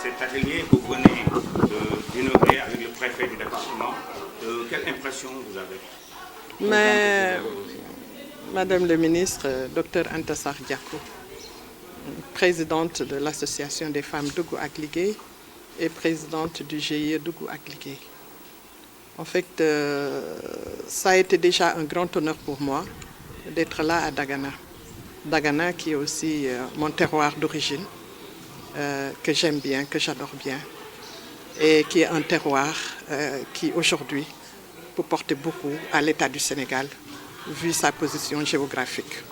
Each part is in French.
cet atelier que vous venez d'inaugurer avec le préfet du département. Quelle impression vous avez? Madame le ministre, Dr Anta Sarr Diakou, présidente de l'association des femmes Dougou ak Liguey et présidente du GIE Dougou ak Liguey. En fait, ça a été déjà un grand honneur pour moi d'être là à Dagana. Dagana qui est aussi mon terroir d'origine, que j'aime bien, que j'adore bien, et qui est un terroir qui aujourd'hui peut porter beaucoup à l'État du Sénégal, vu sa position géographique.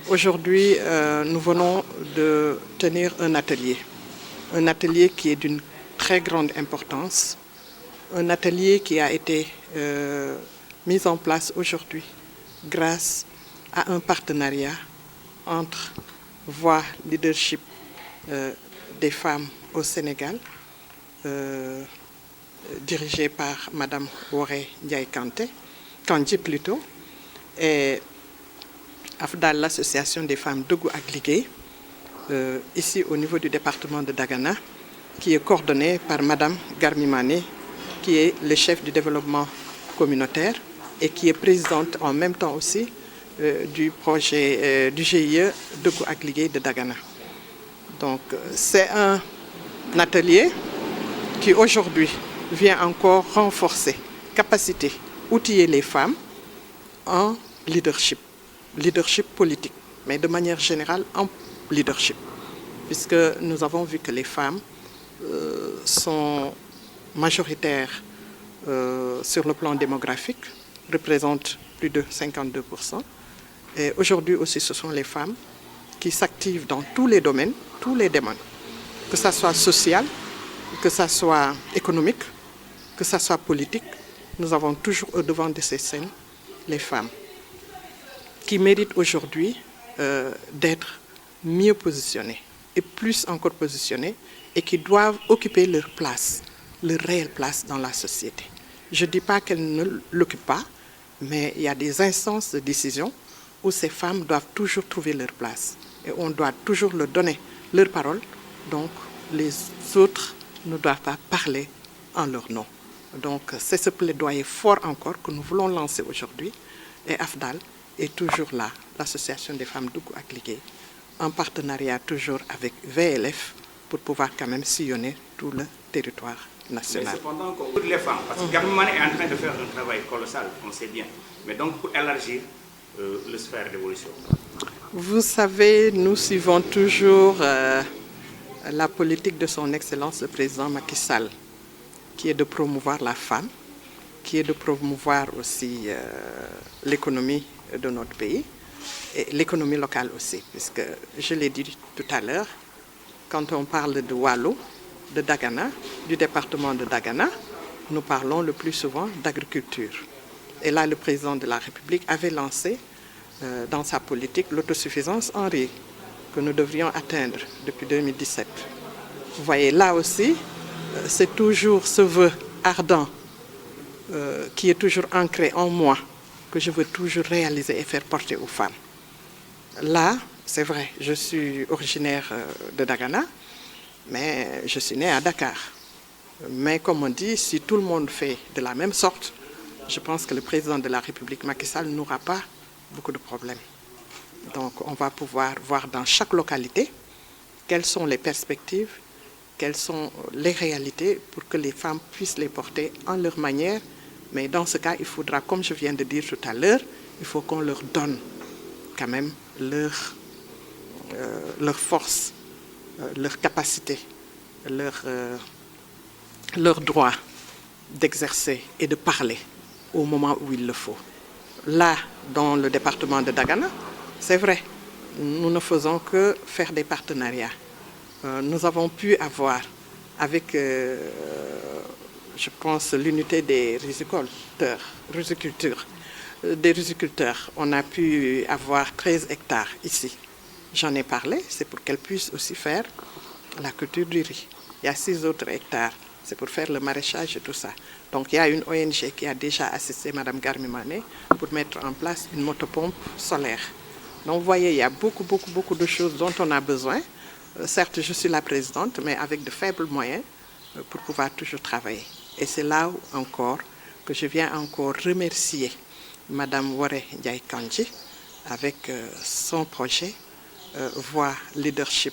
Aujourd'hui, nous venons de tenir un atelier qui est d'une très grande importance, un atelier qui a été mis en place aujourd'hui grâce à un partenariat entre Voix Leadership des femmes au Sénégal, dirigée par Madame Woré Ndiaye Kandji plutôt, et AFDAL, l'association des femmes Dougou ak Liguey, ici au niveau du département de Dagana, qui est coordonnée par Madame Garmi Mané, qui est le chef du développement communautaire et qui est présidente en même temps aussi du projet du GIE Dougou ak Liguey de Dagana. Donc c'est un atelier qui aujourd'hui vient encore renforcer, capaciter, outiller les femmes en leadership politique, mais de manière générale en leadership, puisque nous avons vu que les femmes sont majoritaires sur le plan démographique, représentent plus de 52%. Et aujourd'hui aussi, ce sont les femmes qui s'activent dans tous les domaines, que ça soit social, que ça soit économique, que ça soit politique. Nous avons toujours au devant de ces scènes les femmes qui méritent aujourd'hui d'être mieux positionnées et plus encore positionnées et qui doivent occuper leur place, leur réelle place dans la société. Je ne dis pas qu'elles ne l'occupent pas, mais il y a des instances de décision où ces femmes doivent toujours trouver leur place et on doit toujours leur donner leur parole, donc les autres ne doivent pas parler en leur nom. Donc c'est ce plaidoyer fort encore que nous voulons lancer aujourd'hui et AFDAL est toujours là, l'association des femmes Dougou ak Liguey, en partenariat toujours avec VLF pour pouvoir quand même sillonner tout le territoire national. Mais cependant, toutes les femmes, parce que Garmi Mané est en train de faire un travail colossal, on sait bien, mais donc pour élargir le sphère d'évolution. Vous savez, nous suivons toujours la politique de son Excellence le Président Macky Sall, qui est de promouvoir la femme, qui est de promouvoir aussi l'économie de notre pays et l'économie locale aussi, puisque je l'ai dit tout à l'heure, quand on parle de Waalo, de Dagana, du département de Dagana, nous parlons le plus souvent d'agriculture. Et là, le président de la République avait lancé dans sa politique l'autosuffisance en riz que nous devrions atteindre depuis 2017. Vous voyez, là aussi, c'est toujours ce vœu ardent qui est toujours ancré en moi, que je veux toujours réaliser et faire porter aux femmes. Là, c'est vrai, je suis originaire de Dagana, mais je suis née à Dakar. Mais comme on dit, si tout le monde fait de la même sorte, je pense que le président de la République, Macky Sall, n'aura pas beaucoup de problèmes. Donc on va pouvoir voir dans chaque localité quelles sont les perspectives, quelles sont les réalités pour que les femmes puissent les porter en leur manière. Mais dans ce cas, il faudra, comme je viens de dire tout à l'heure, il faut qu'on leur donne quand même leur force, leur capacité, leur droit d'exercer et de parler au moment où il le faut. Là, dans le département de Dagana, c'est vrai, nous ne faisons que faire des partenariats. Nous avons pu avoir avec, je pense, l'unité des riziculteurs, on a pu avoir 13 hectares ici. J'en ai parlé, c'est pour qu'elles puissent aussi faire la culture du riz. Il y a 6 autres hectares, c'est pour faire le maraîchage et tout ça. Donc il y a une ONG qui a déjà assisté Mme Garmi Mané pour mettre en place une motopompe solaire. Donc vous voyez, il y a beaucoup de choses dont on a besoin certes, je suis la présidente, mais avec de faibles moyens pour pouvoir toujours travailler. Et c'est là encore que je viens encore remercier Madame Woré Ndiaye Kandji avec son projet Voix Leadership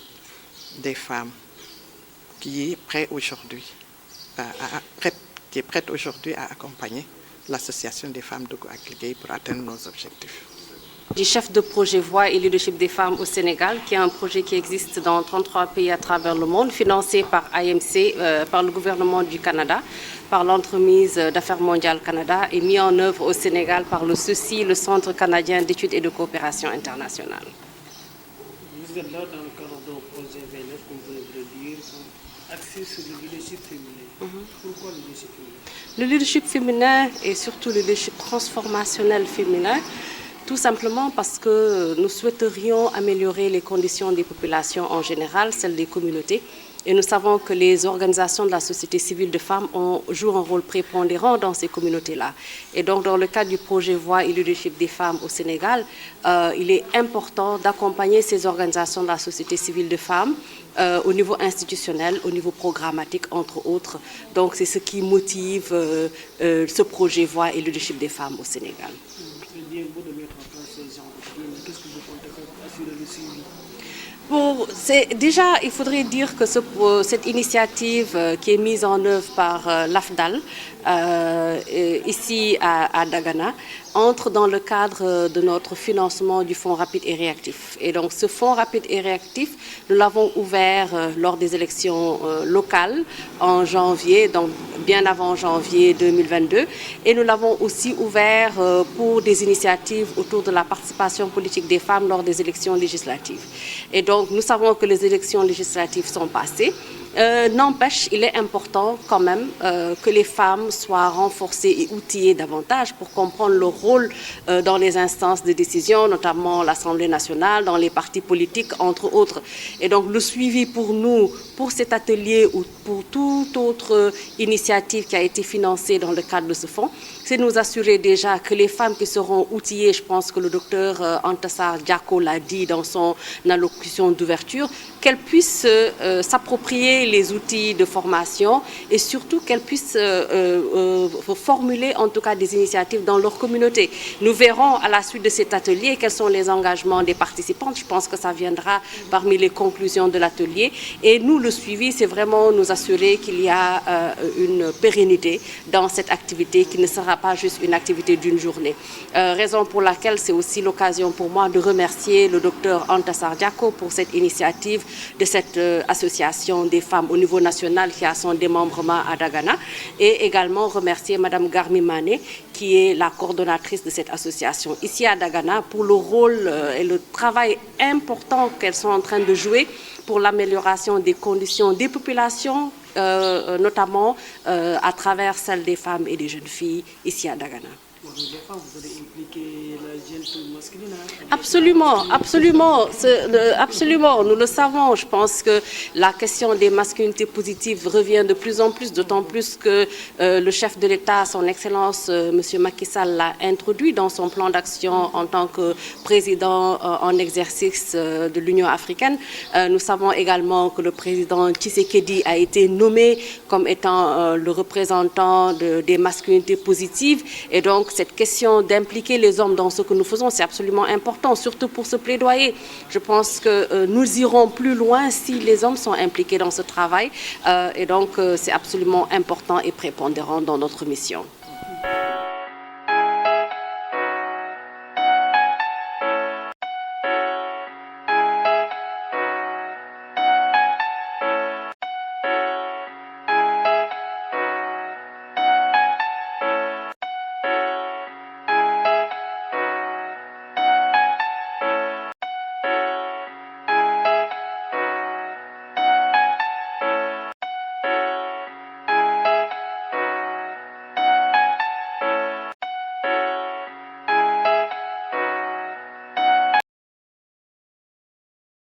des femmes qui est prête aujourd'hui à accompagner l'association des femmes de Gouagligué pour atteindre nos objectifs. Du chef de projet Voix et Leadership des femmes au Sénégal, qui est un projet qui existe dans 33 pays à travers le monde, financé par AMC, par le gouvernement du Canada, par l'entremise d'Affaires mondiales Canada et mis en œuvre au Sénégal par le CECI, le Centre canadien d'études et de coopération internationale. Vous êtes là dans le cadre d'un projet VLF, comme vous venez de le dire, axé sur le leadership féminin. Pourquoi le leadership féminin? Le leadership féminin et surtout le leadership transformationnel féminin, tout simplement parce que nous souhaiterions améliorer les conditions des populations en général, celles des communautés. Et nous savons que les organisations de la société civile de femmes jouent un rôle prépondérant dans ces communautés-là. Et donc, dans le cadre du projet Voix et Leadership des femmes au Sénégal, il est important d'accompagner ces organisations de la société civile de femmes au niveau institutionnel, au niveau programmatique, entre autres. Donc, c'est ce qui motive ce projet Voix et Leadership des femmes au Sénégal. C'est bien beau de mettre en place ce genre de choses. Qu'est-ce que vous comptez faire pour assurer le suivi? Déjà, il faudrait dire que cette initiative qui est mise en œuvre par l'AFDAL, ici à Dagana, entre dans le cadre de notre financement du Fonds rapide et réactif. Et donc ce Fonds rapide et réactif, nous l'avons ouvert lors des élections locales en janvier, donc bien avant janvier 2022. Et nous l'avons aussi ouvert pour des initiatives autour de la participation politique des femmes lors des élections législatives. Et donc nous savons que les élections législatives sont passées. N'empêche, il est important quand même que les femmes soient renforcées et outillées davantage pour comprendre leur rôle dans les instances de décision, notamment l'Assemblée nationale, dans les partis politiques, entre autres. Et donc le suivi pour nous, pour cet atelier ou pour toute autre initiative qui a été financée dans le cadre de ce fonds, c'est nous assurer déjà que les femmes qui seront outillées, je pense que le docteur Antassar Diako l'a dit dans son allocution d'ouverture, qu'elles puissent s'approprier les outils de formation et surtout qu'elles puissent formuler en tout cas des initiatives dans leur communauté. Nous verrons à la suite de cet atelier quels sont les engagements des participantes. Je pense que ça viendra parmi les conclusions de l'atelier. Et nous, le suivi, c'est vraiment nous assurer qu'il y a une pérennité dans cette activité qui ne sera pas juste une activité d'une journée. Raison pour laquelle c'est aussi l'occasion pour moi de remercier le docteur Antassar Diako pour cette initiative de cette association des femmes au niveau national qui a son démembrement à Dagana et également remercier Madame Garmi Mané qui est la coordonnatrice de cette association ici à Dagana pour le rôle et le travail important qu'elles sont en train de jouer pour l'amélioration des conditions des populations, notamment à travers celles des femmes et des jeunes filles ici à Dagana. Vous allez impliquer la gente masculine? Absolument, absolument, absolument, nous le savons. Je pense que la question des masculinités positives revient de plus en plus, d'autant plus que le chef de l'État, son Excellence, M. Macky Sall, l'a introduit dans son plan d'action en tant que président en exercice de l'Union africaine. Nous savons également que le président Tshisekedi a été nommé comme étant le représentant des masculinités positives et donc cette question d'impliquer les hommes dans ce que nous faisons, c'est absolument important, surtout pour ce plaidoyer. Je pense que nous irons plus loin si les hommes sont impliqués dans ce travail et donc c'est absolument important et prépondérant dans notre mission.